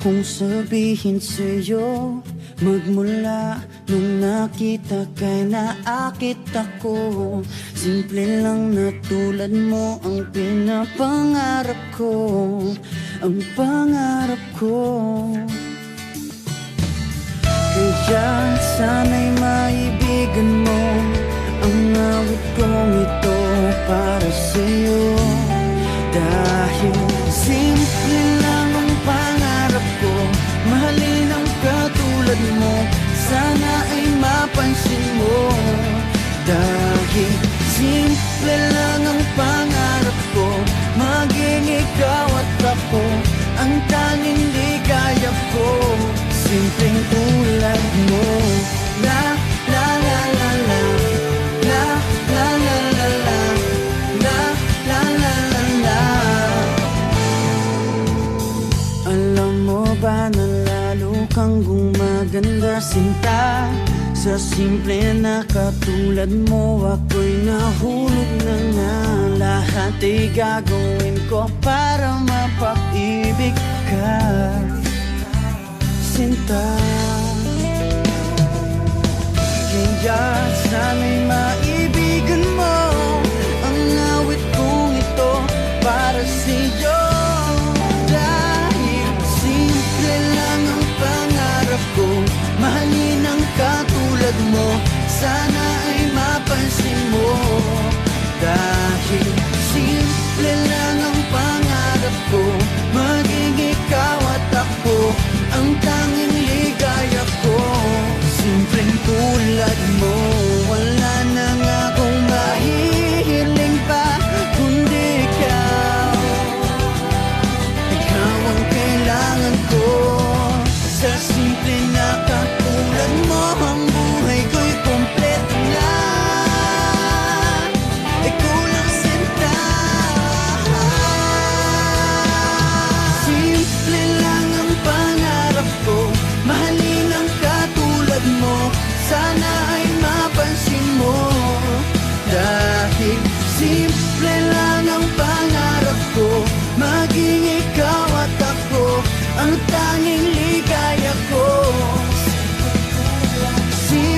kong sabihin sa'yo, magmula nung nakita kay naakit ako. Simple lang na tulad mo ang pinapangarap ko, ang pangarap ko. Kaya sana'y maibigan mo ang awit kong ito para sa'yo. Dahil simple lang ang pangarap ko, mahalin ang katulad mo, sana ay mapansin mo. Dahil simple lang ang pangarap ko, maging ikaw at ako ang tanging ligaya ko. Simpleng tulad mo. La la la la la, la la la la la, la la la la la. Alam mo ba na lalo kang gumaganda, sinta, sa simple na katulad mo. Ako'y nahulog na nga, lahat ay gagawin ko para mapag-ibig ka, sinta. Kaya sana'y maibigan mo ang awit kong ito para sa'yo. Dahil simple lang ang pangarap ko, mahalin ang katulad mo, sana